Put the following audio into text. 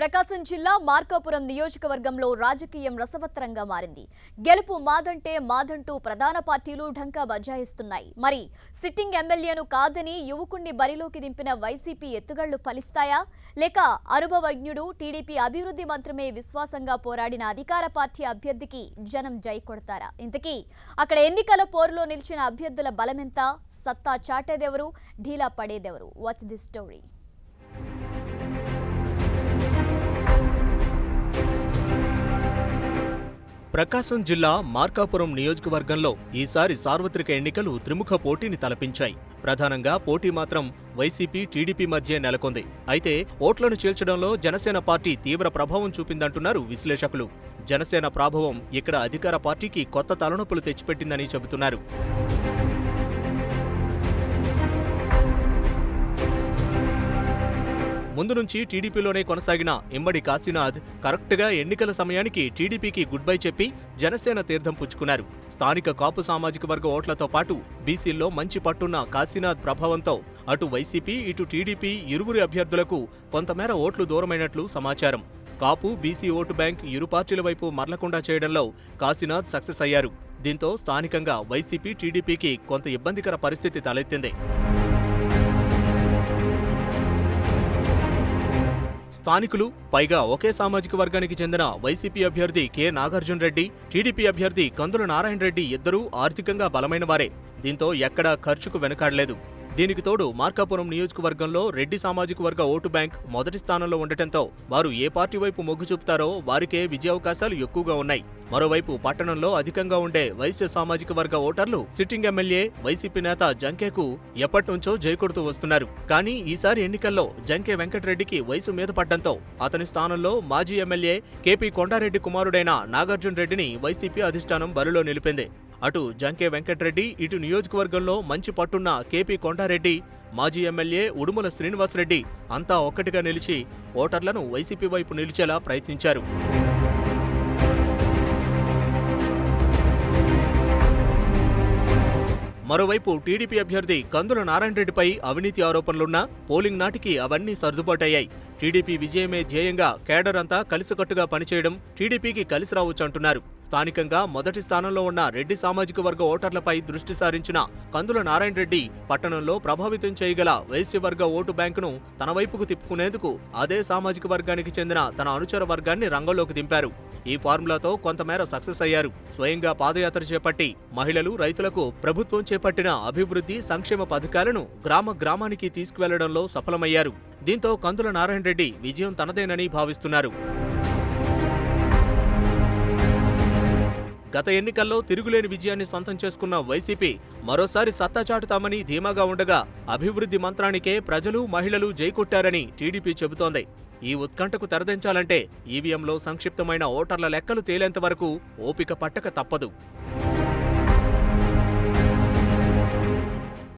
ప్రకాశం జిల్లా మార్కాపురం నియోజకవర్గంలో రాజకీయం రసవత్తరంగా మారింది. గెలుపు మాదంటే మాదంటూ ప్రధాన పార్టీలు ఢంకా బజాయిస్తున్నాయి. మరి సిట్టింగ్ ఎమ్మెల్యేను కాదని యువకుణ్ణి బరిలోకి దింపిన వైసీపీ ఎత్తుగళ్లు ఫలిస్తాయా? లేక అనుభవజ్ఞుడు టీడీపీ అభివృద్ధి మంత్రమే విశ్వాసంగా పోరాడిన అధికార పార్టీ అభ్యర్థికి జనం జై కొడతారా? ఇంతకీ అక్కడ ఎన్నికల పోరులో నిలిచిన అభ్యర్థుల బలమెంత? సత్తా చాటేదెవరు? ఢీలా పడేదెవరు? Watch this story. ప్రకాశం జిల్లా మార్కాపురం నియోజకవర్గంలో ఈసారి సార్వత్రిక ఎన్నికలు త్రిముఖ పోటీని తలపించాయి. ప్రధానంగా పోటీ మాత్రం వైసీపీ, టీడీపీ మధ్య నెలకొంది. అయితే ఓట్లను చీల్చడంలో జనసేన పార్టీ తీవ్ర ప్రభావం చూపిందంటున్నారు విశ్లేషకులు. జనసేన ప్రభావం ఇక్కడ అధికార పార్టీకి కొత్త తలనొప్పులు తెచ్చిపెట్టిందని చెబుతున్నారు. ముందు నుంచి టీడీపీలోనే కొనసాగిన ఇమ్మడి కాశీనాథ్ కరెక్ట్గా ఎన్నికల సమయానికి టీడీపీకి గుడ్ బై చెప్పి జనసేన తీర్థం పుచ్చుకున్నారు. స్థానిక కాపు సామాజిక వర్గ ఓట్లతో పాటు బీసీల్లో మంచి పట్టున్న కాశీనాథ్ ప్రభావంతో అటు వైసీపీ, ఇటు టీడీపీ ఇరువురి అభ్యర్థులకు కొంతమేర ఓట్లు దూరమైనట్లు సమాచారం. కాపు, బీసీ ఓటు బ్యాంక్ ఇరు పార్టీల వైపు మరలకుండా చేయడంలో కాశీనాథ్ సక్సెస్ అయ్యారు. దీంతో స్థానికంగా వైసీపీ, టీడీపీకి కొంత ఇబ్బందికర పరిస్థితి తలెత్తింది. స్థానికులు, పైగా ఒకే సామాజిక వర్గానికి చెందిన వైసీపీ అభ్యర్థి కె నాగార్జున రెడ్డి, టీడీపీ అభ్యర్థి కందుల నారాయణ రెడ్డి ఇద్దరూ ఆర్థికంగా బలమైన వారే. దీంతో ఎక్కడా ఖర్చుకు వెనుకాడలేదు. దీనికి తోడు మార్కాపురం నియోజకవర్గంలో రెడ్డి సామాజిక వర్గ ఓటు బ్యాంక్ మొదటి స్థానంలో ఉండటంతో వారు ఏ పార్టీ వైపు మొగ్గు చూపుతారో వారికే విజయావకాశాలు ఎక్కువగా ఉన్నాయి. మరోవైపు పట్టణంలో అధికంగా ఉండే వైశ్య సామాజిక వర్గ ఓటర్లు సిట్టింగ్ ఎమ్మెల్యే వైసీపీ నేత జంకేకు ఎప్పటినుంచో జైకొడుతూ వస్తున్నారు. కానీ ఈసారి ఎన్నికల్లో జంకే వెంకటరెడ్డికి వయసు మీద పడ్డంతో అతని స్థానంలో మాజీ ఎమ్మెల్యే కేపీ కొండారెడ్డి కుమారుడైన నాగార్జున రెడ్డిని వైసీపీ అధిష్టానం బరిలో నిలిపింది. అటు జంకే వెంకటరెడ్డి, ఇటు నియోజకవర్గంలో మంచి పట్టున్న కేపీ కొండారెడ్డి, మాజీ ఎమ్మెల్యే ఉడుమల శ్రీనివాసరెడ్డి అంతా ఒక్కటిగా నిలిచి ఓటర్లను వైసీపీ వైపు నిలిచేలా ప్రయత్నించారు. మరోవైపు టీడీపీ అభ్యర్థి కందుల నారాయణరెడ్డిపై అవినీతి ఆరోపణలున్నా పోలింగ్ నాటికి అవన్నీ సర్దుబాటయ్యాయి. టీడీపీ విజయమే ధ్యేయంగా కేడర్ అంతా కలిసికట్టుగా పనిచేయడం టీడీపీకి కలిసి రావచ్చంటున్నారు. స్థానికంగా మొదటి స్థానంలో ఉన్న రెడ్డి సామాజిక వర్గ ఓటర్లపై దృష్టి సారించిన కందుల నారాయణరెడ్డి పట్టణంలో ప్రభావితం చేయగల వైశ్యవర్గ ఓటు బ్యాంకును తన వైపుకు తిప్పుకునేందుకు అదే సామాజిక వర్గానికి చెందిన తన అనుచర వర్గాన్ని రంగంలోకి దింపారు. ఈ ఫార్ములాతో కొంతమేర సక్సెస్ అయ్యారు. స్వయంగా పాదయాత్ర చేపట్టి మహిళలు, రైతులకు ప్రభుత్వం చేపట్టిన అభివృద్ధి, సంక్షేమ పథకాలను గ్రామానికి తీసుకువెళ్లడంలో సఫలమయ్యారు. దీంతో కందుల నారాయణరెడ్డి విజయం తనదేనని భావిస్తున్నారు. గత ఎన్నికల్లో తిరుగులేని విజయాన్ని సొంతం చేసుకున్న వైసీపీ మరోసారి సత్తా చాటుతామని ధీమాగా ఉండగా అభివృద్ధి మంత్రానికే ప్రజలు, మహిళలు జైకొట్టారని టీడీపీ చెబుతోంది. ఈ ఉత్కంఠకు తెరదించాలంటే ఈవీఎంలో సంక్షిప్తమైన ఓటర్ల లెక్కలు తేలేంత వరకు ఓపిక పట్టక తప్పదు.